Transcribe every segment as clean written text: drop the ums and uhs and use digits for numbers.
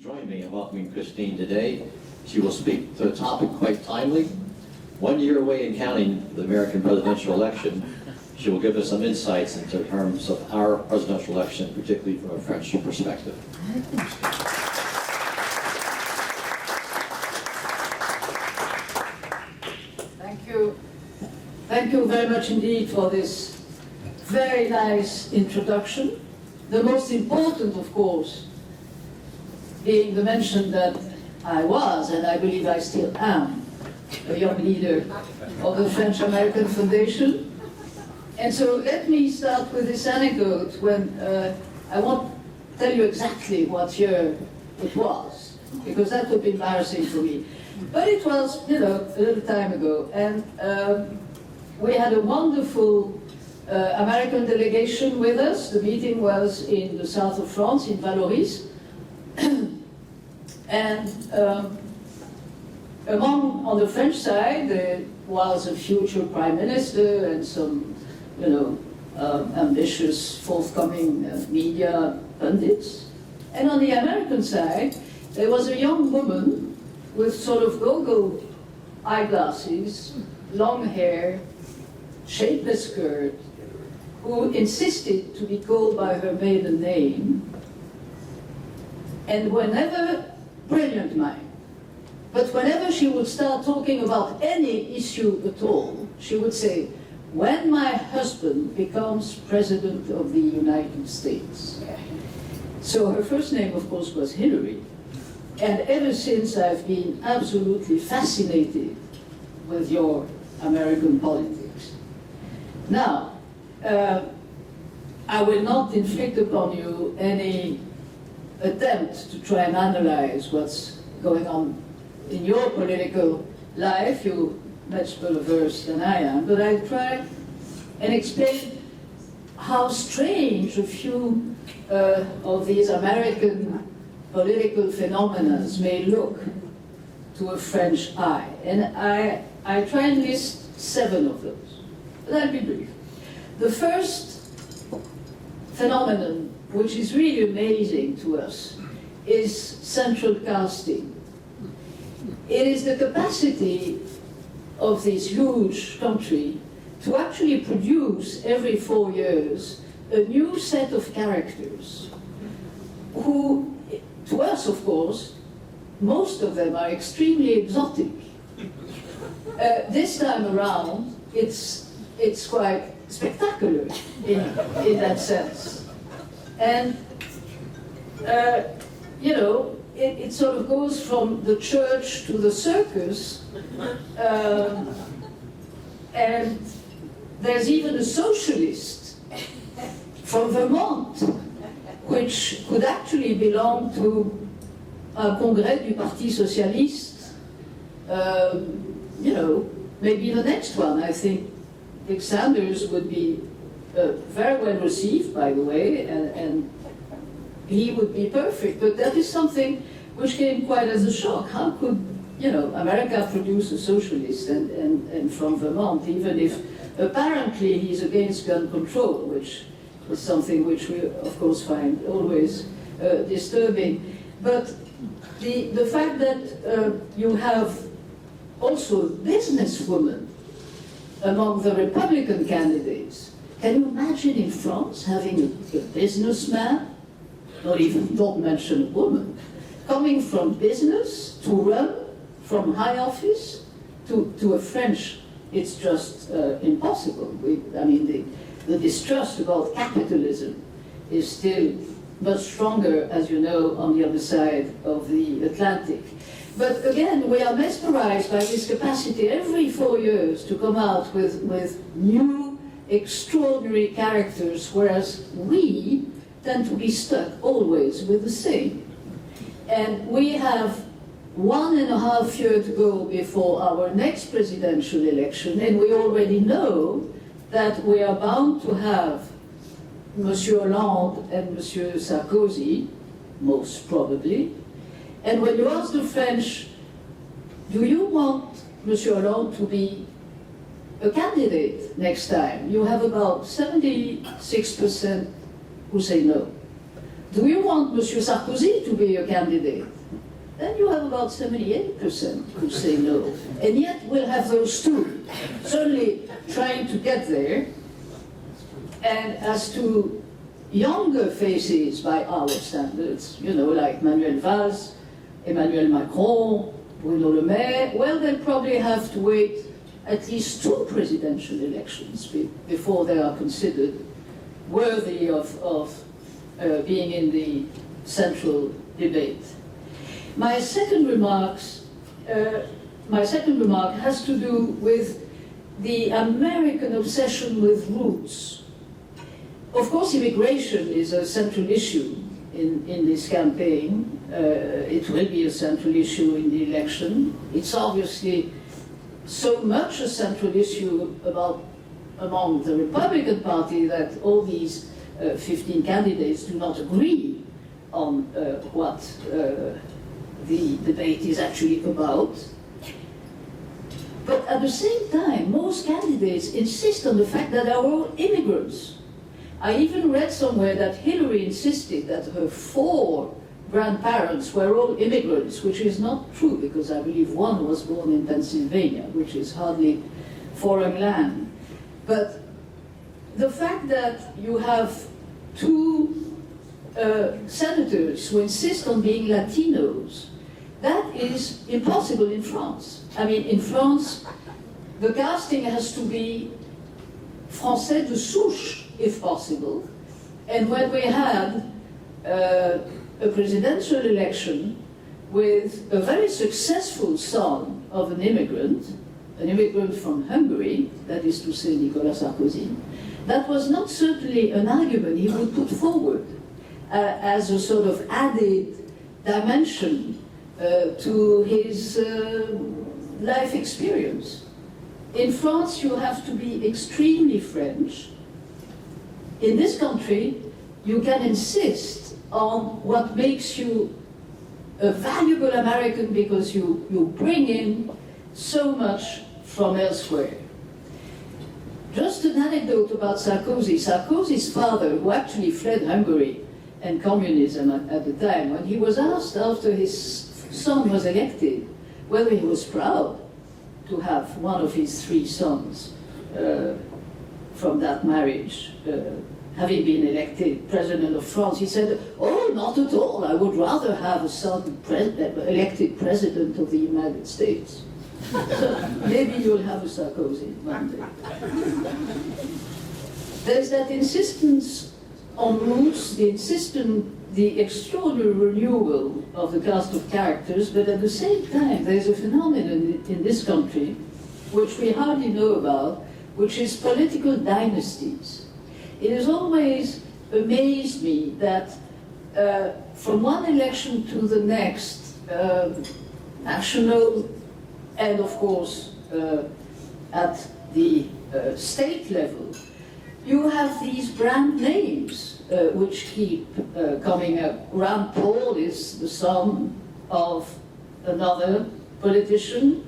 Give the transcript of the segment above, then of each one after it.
join me in welcoming Christine today. She will speak to a topic quite timely. 1 year away and counting the American presidential election, she will give us some insights into terms of our presidential election, particularly from a French perspective. Thank you. Thank you very much indeed for this very nice introduction. The most important, of course, being the mention that I was, and I believe I still am, a young leader of the French-American Foundation. And so let me start with this anecdote when I won't tell you exactly what year it was, because that would be embarrassing for me. But it was, a little time ago, and we had a wonderful American delegation with us. The meeting was in the south of France, in Valoris. And on the French side, there was a future prime minister and some, ambitious forthcoming media pundits. And on the American side, there was a young woman with sort of goggle eyeglasses, long hair, shapeless skirt, who insisted to be called by her maiden name. And brilliant mind, but whenever she would start talking about any issue at all, she would say, "When my husband becomes president of the United States." So her first name, of course, was Hillary. And ever since, I've been absolutely fascinated with your American politics. Now, I will not inflict upon you any attempt to try and analyze what's going on in your political life. You're much better versed than I am, but I'll try and explain how strange a few of these American political phenomena may look to a French eye. And I try and list 7 of those, but I'll be brief. The first phenomenon, which is really amazing to us, is central casting. It is the capacity of this huge country to actually produce every 4 years a new set of characters who, to us of course, most of them are extremely exotic. This time around, it's quite spectacular in that sense. And, it sort of goes from the church to the circus, and there's even a socialist from Vermont, which could actually belong to a Congrès du Parti Socialiste, maybe the next one. I think Dick Sanders would be very well received, by the way, and he would be perfect. But that is something which came quite as a shock. How could, America produce a socialist and from Vermont, even if apparently he's against gun control, which is something which we, of course, find always disturbing. But the fact that you have also businesswomen among the Republican candidates. Can you imagine in France having a businessman, don't mention a woman, coming from business to run from high office to a French? It's just impossible. The distrust about capitalism is still much stronger, as you know, on the other side of the Atlantic. But again, we are mesmerized by this capacity every 4 years to come out with new, extraordinary characters, whereas we tend to be stuck always with the same. And we have 1.5 years to go before our next presidential election, and we already know that we are bound to have Monsieur Hollande and Monsieur Sarkozy, most probably. And when you ask the French, do you want Monsieur Hollande to be a candidate next time? You have about 76% who say no. do you want Monsieur Sarkozy to be your candidate? Then you have about 78% who say no. And yet we'll have those two, certainly trying to get there. And as to younger faces by our standards, you know, like Manuel Valls, Emmanuel Macron, Bruno Le Maire, well, they'll probably have to wait at least 2 presidential elections before they are considered worthy of being in the central debate. My second remark has to do with the American obsession with roots. Of course, immigration is a central issue in this campaign. It will be a central issue in the election. It's obviously so much a central issue among the Republican Party that all these 15 candidates do not agree on what the debate is actually about. But at the same time, most candidates insist on the fact that they are all immigrants. I even read somewhere that Hillary insisted that her 4 grandparents were all immigrants, which is not true, because I believe one was born in Pennsylvania, which is hardly foreign land. But the fact that you have 2 senators who insist on being Latinos, that is impossible in France. I mean, in France, the casting has to be Français de souche, if possible. And when we had a presidential election with a very successful son of an immigrant from Hungary, that is to say Nicolas Sarkozy, that was not certainly an argument he would put forward as a sort of added dimension to his life experience. In France, you have to be extremely French. In this country, you can insist on what makes you a valuable American because you bring in so much from elsewhere. Just an anecdote about Sarkozy. Sarkozy's father, who actually fled Hungary and communism at the time, when he was asked after his son was elected whether he was proud to have one of his 3 sons from that marriage having been elected president of France, he said, "Oh, not at all. I would rather have a son elected president of the United States." So maybe you'll have a Sarkozy one day. There's that insistence on roots, the extraordinary renewal of the cast of characters, but at the same time, there's a phenomenon in this country which we hardly know about, which is political dynasties. It has always amazed me that from one election to the next, national and of course at the state level, you have these brand names which keep coming up. Rand Paul is the son of another politician,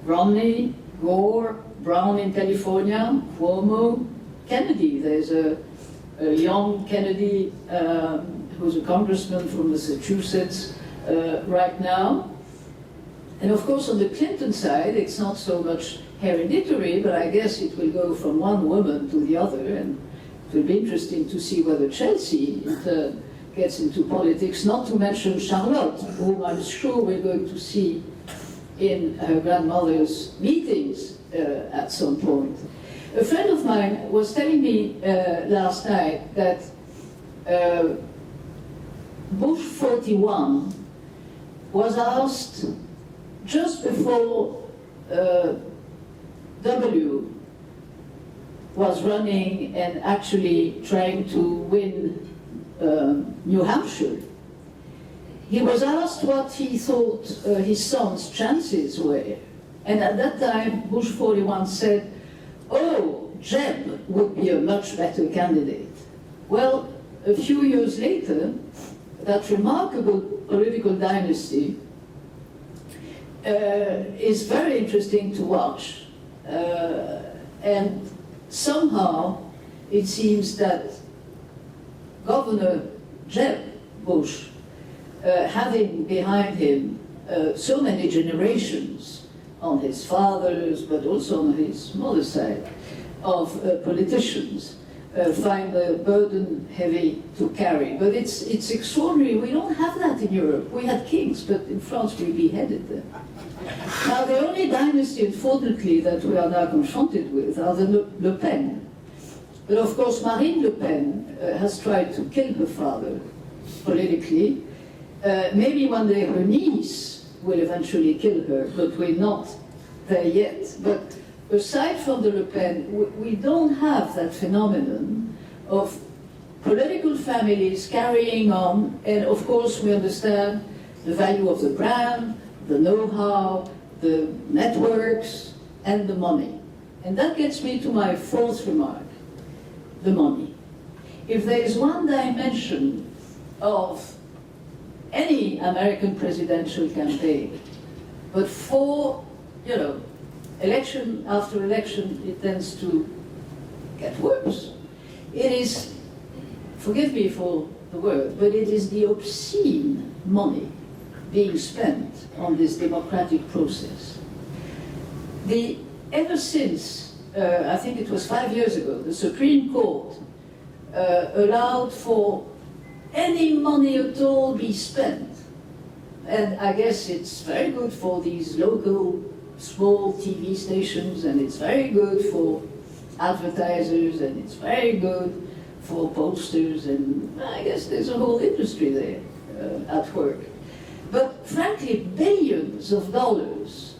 Romney, Gore, Brown in California, Cuomo, Kennedy. There's a young Kennedy who's a congressman from Massachusetts right now. And of course, on the Clinton side, it's not so much hereditary, but I guess it will go from one woman to the other, and it will be interesting to see whether Chelsea in turn gets into politics, not to mention Charlotte, whom I'm sure we're going to see in her grandmother's meetings at some point. A friend of mine was telling me last night that Bush 41 was asked just before W was running and actually trying to win New Hampshire. He was asked what he thought his son's chances were. And at that time, Bush 41 said, "Oh, Jeb would be a much better candidate." Well, a few years later, that remarkable political dynasty is very interesting to watch. And somehow, it seems that Governor Jeb Bush, having behind him so many generations on his father's, but also on his mother's side, of politicians, find the burden heavy to carry. But it's extraordinary. We don't have that in Europe. We had kings, but in France we beheaded them. Now, the only dynasty, unfortunately, that we are now confronted with are the Le Pen. But of course, Marine Le Pen has tried to kill her father politically. Maybe one day her niece will eventually kill her, but we're not there yet. But aside from the Le Pen, we don't have that phenomenon of political families carrying on, and of course we understand the value of the brand, the know-how, the networks, and the money. And that gets me to my fourth remark, the money. If there is one dimension of any American presidential campaign, but for, election after election, it tends to get worse. It is, forgive me for the word, but it is the obscene money being spent on this democratic process. Ever since, I think it was 5 years ago, the Supreme Court allowed for any money at all be spent. And I guess it's very good for these local small TV stations, and it's very good for advertisers, and it's very good for posters, and I guess there's a whole industry there at work. But frankly, billions of dollars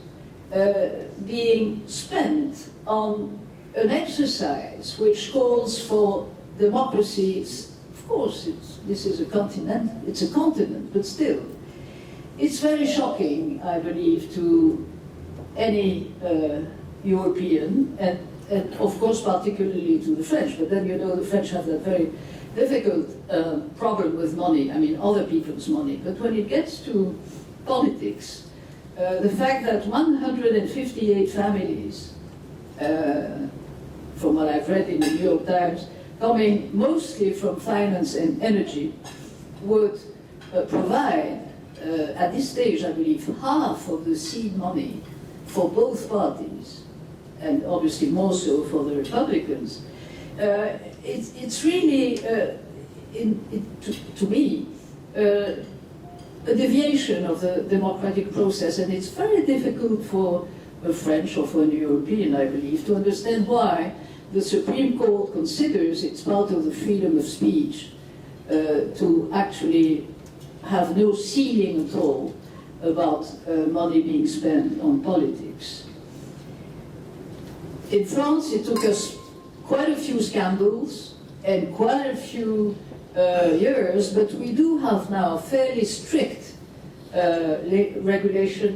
being spent on an exercise which calls for democracy. Of course, this is a continent, it's a continent, but still, it's very shocking, I believe, to any European, and of course particularly to the French, but then the French have that very difficult problem with money, I mean other people's money. But when it gets to politics, the fact that 158 families, from what I've read in the New York Times, coming mostly from finance and energy, would provide, at this stage, I believe, half of the seed money for both parties, and obviously more so for the Republicans. It's really, to me, a deviation of the democratic process, and it's very difficult for a French or for a European, I believe, to understand why the Supreme Court considers it's part of the freedom of speech to actually have no ceiling at all about money being spent on politics. In France, it took us quite a few scandals and quite a few years, but we do have now fairly strict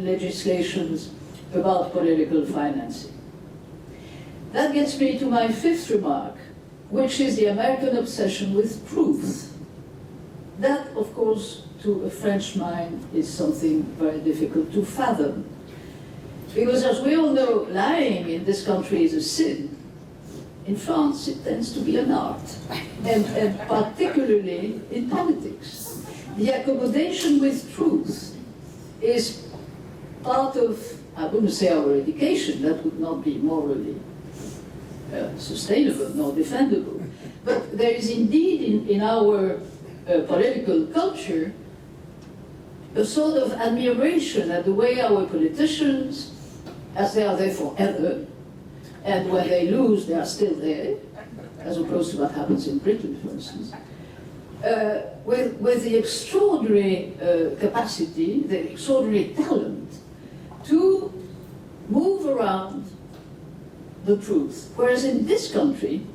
legislations about political financing. That gets me to my fifth remark, which is the American obsession with truth. That, of course, to a French mind is something very difficult to fathom. Because as we all know, lying in this country is a sin. In France, it tends to be an art, and particularly in politics. The accommodation with truth is part of, I wouldn't say our education, that would not be morally sustainable nor defendable. But there is indeed in our political culture a sort of admiration at the way our politicians, as they are there forever, and when they lose, they are still there, as opposed to what happens in Britain, for instance, with the extraordinary capacity, the extraordinary talent to move around the truth. Whereas in this country,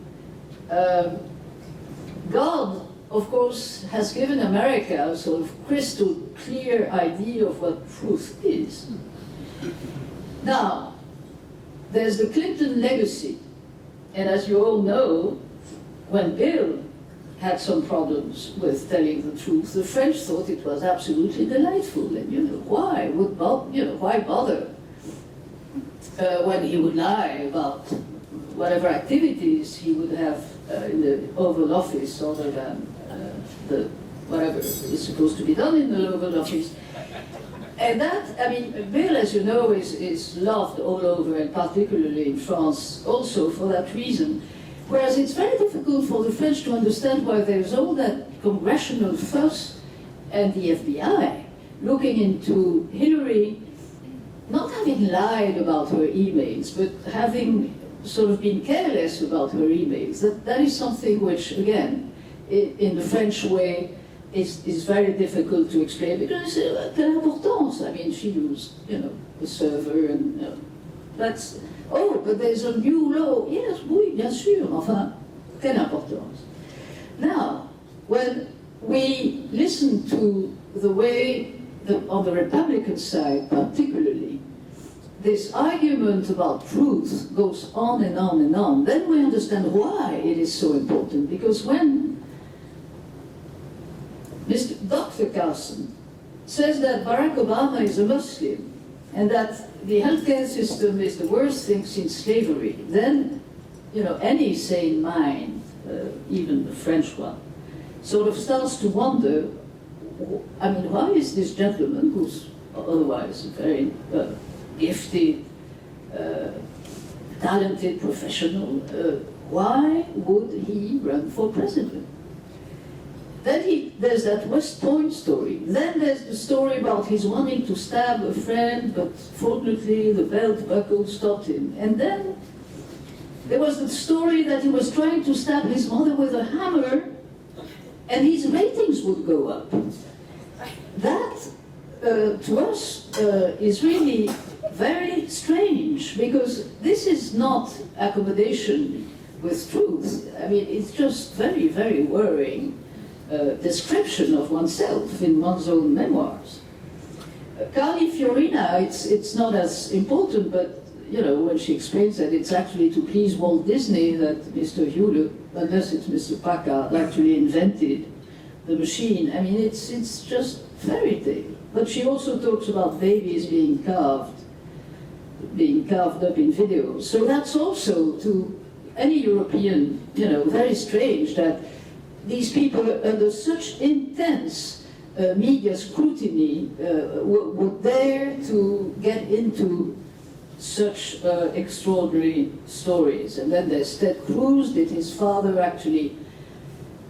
God, of course, has given America a sort of crystal clear idea of what truth is. Now, there's the Clinton legacy, and as you all know, when Bill had some problems with telling the truth, the French thought it was absolutely delightful, and why bother when he would lie about whatever activities he would have in the Oval Office other than the whatever is supposed to be done in the Oval Office. And that, I mean, Bill, as you know, is loved all over, and particularly in France, also for that reason. Whereas it's very difficult for the French to understand why there's all that congressional fuss and the FBI looking into Hillary not having lied about her emails, but having sort of been careless about her emails. That is something which, again, in the French way, is very difficult to explain, because quelle importance? I mean, she used, a server, and that's, oh, but there's a new law. Yes, oui, bien sûr, enfin, quelle importance? Now, when we listen to the way, on the Republican side particularly, this argument about truth goes on and on and on, then we understand why it is so important. Because when Dr. Carson says that Barack Obama is a Muslim and that the healthcare system is the worst thing since slavery, then, any sane mind, even the French one, sort of starts to wonder, I mean, why is this gentleman, who's otherwise a very gifted, talented professional, why would he run for president? Then there's that West Point story. Then there's the story about his wanting to stab a friend, but fortunately the belt buckle stopped him. And then there was the story that he was trying to stab his mother with a hammer, and his ratings would go up. That, to us, is really very strange, because this is not accommodation with truth. I mean, it's just very, very worrying description of oneself in one's own memoirs. Carly Fiorina, it's not as important, but when she explains that it's actually to please Walt Disney that Mr. Hewlett, unless it's Mr. Packard, actually invented the machine. I mean, it's just fairy tale. But she also talks about babies being carved up in videos. So that's also, to any European, very strange that these people, under such intense media scrutiny, would dare to get into such extraordinary stories. And then there's Ted Cruz. Did his father actually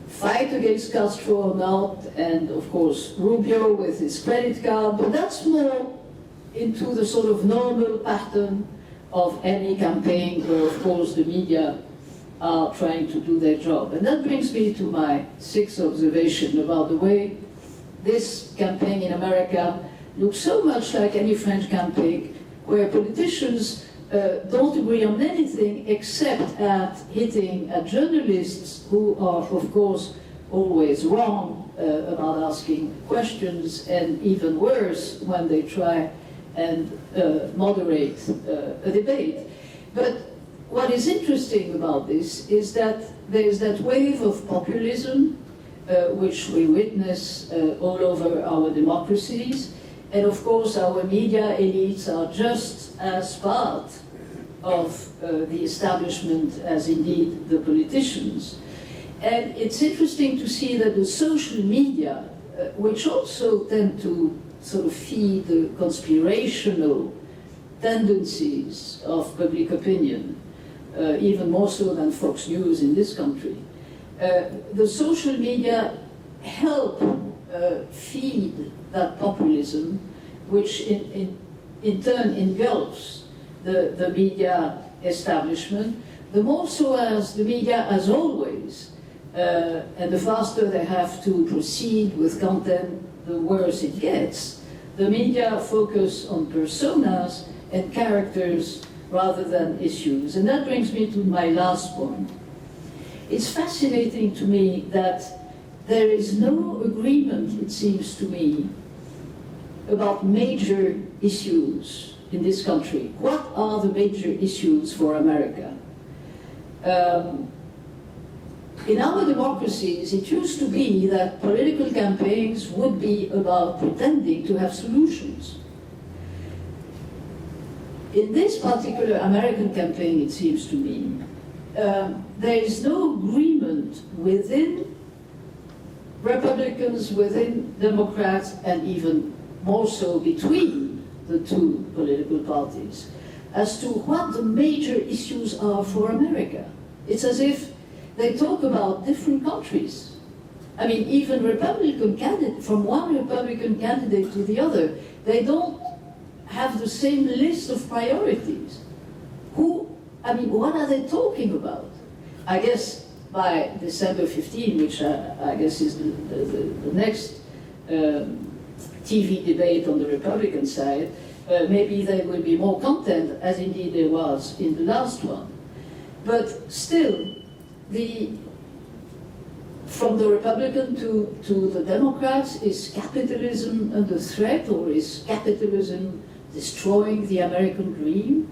fight against Castro or not? And of course, Rubio with his credit card. But that's more into the sort of normal pattern of any campaign where, of course, the media are trying to do their job. And that brings me to my sixth observation about the way this campaign in America looks so much like any French campaign, where politicians don't agree on anything except at hitting at journalists who are, of course, always wrong about asking questions, and even worse when they try and moderate a debate. But what is interesting about this is that there is that wave of populism which we witness all over our democracies, and of course our media elites are just as part of the establishment as indeed the politicians. And it's interesting to see that the social media, which also tend to sort of feed the conspirational tendencies of public opinion, even more so than Fox News in this country. The social media help feed that populism, which in turn engulfs the media establishment, the more so as the media, as always, and the faster they have to proceed with content, the worse it gets. The media focus on personas and characters rather than issues. And that brings me to my last point. It's fascinating to me that there is no agreement, it seems to me, about major issues in this country. What are the major issues for America? In our democracies, it used to be that political campaigns would be about pretending to have solutions. In this particular American campaign, it seems to me, there is no agreement within Republicans within Democrats, and even more so between the two political parties, as to what the major issues are for America. It's as if they talk about different countries. I mean, even Republican candidates, from one Republican candidate to the other, they don't have the same list of priorities. What are they talking about? I guess by December 15, which I guess is the next TV debate on the Republican side, maybe there will be more content, as indeed there was in the last one. But still, from the Republican to the Democrats, is capitalism under threat, or is capitalism destroying the American dream?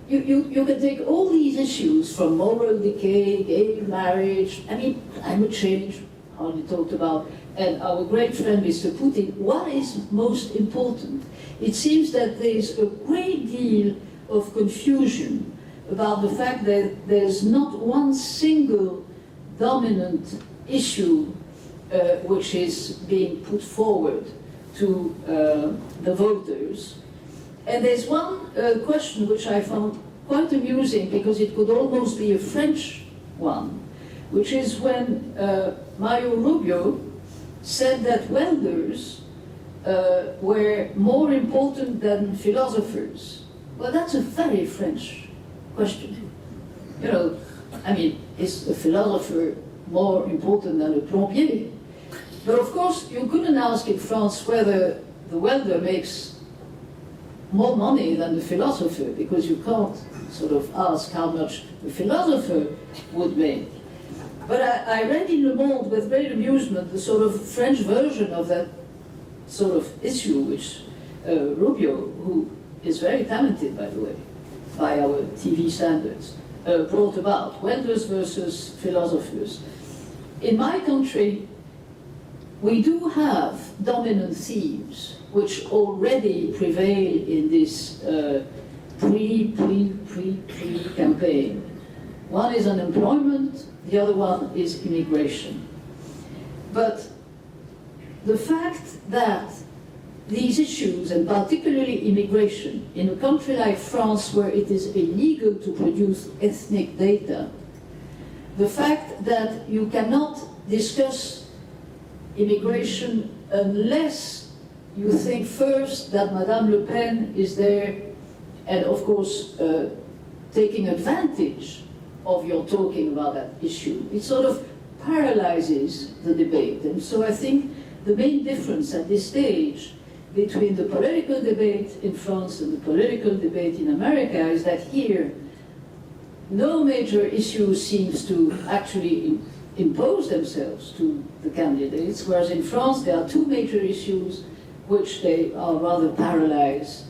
You can take all these issues, from moral decay, gay marriage, climate change, hardly talked about, and our great friend Mr. Putin. What is most important? It seems that there's a great deal of confusion about the fact that there's not one single dominant issue which is being put forward to the voters. And there's one question which I found quite amusing, because it could almost be a French one, which is when Mario Rubio said that welders were more important than philosophers. Well, that's a very French question. Is a philosopher more important than a plombier? But of course, you couldn't ask in France whether the welder makes more money than the philosopher, because you can't sort of ask how much the philosopher would make. But I read in Le Monde with great amusement the sort of French version of that sort of issue, which Rubio, who is very talented, by the way, by our TV standards, brought about, welders versus philosophers. In my country, we do have dominant themes which already prevail in this pre-campaign. One is unemployment, the other one is immigration. But the fact that these issues, and particularly immigration, in a country like France where it is illegal to produce ethnic data, the fact that you cannot discuss immigration unless you think first that Madame Le Pen is there, and of course taking advantage of your talking about that issue. It sort of paralyzes the debate. And so I think the main difference at this stage between the political debate in France and the political debate in America is that here no major issue seems to actually impose themselves to the candidates, whereas in France there are two major issues which they are rather paralyzed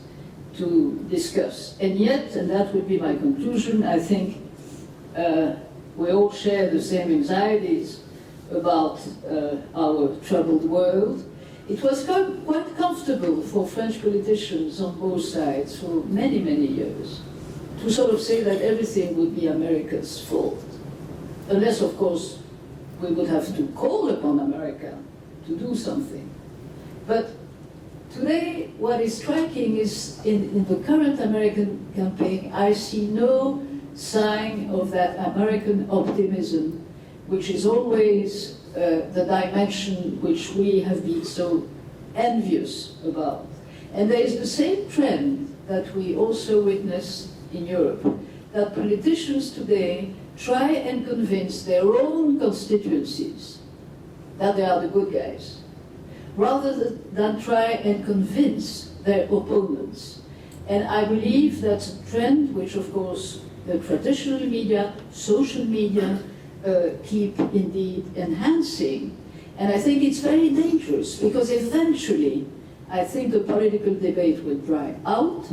to discuss. And yet, and that would be my conclusion, I think we all share the same anxieties about our troubled world. It was quite comfortable for French politicians on both sides for many, many years to sort of say that everything would be America's fault. Unless, of course, we would have to call upon America to do something. But today, what is striking is in the current American campaign, I see no sign of that American optimism, which is always the dimension which we have been so envious about. And there is the same trend that we also witness in Europe, that politicians today try and convince their own constituencies that they are the good guys, rather than try and convince their opponents. And I believe that's a trend which, of course, the traditional media, social media, keep indeed enhancing. And I think it's very dangerous, because eventually I think the political debate will dry out,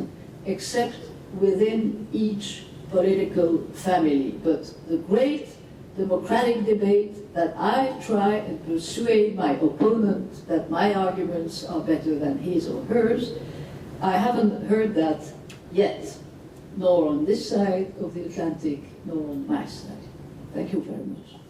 except within each political family. But the great democratic debate that I try and persuade my opponent that my arguments are better than his or hers, I haven't heard that yet, nor on this side of the Atlantic, nor on my side. Thank you very much.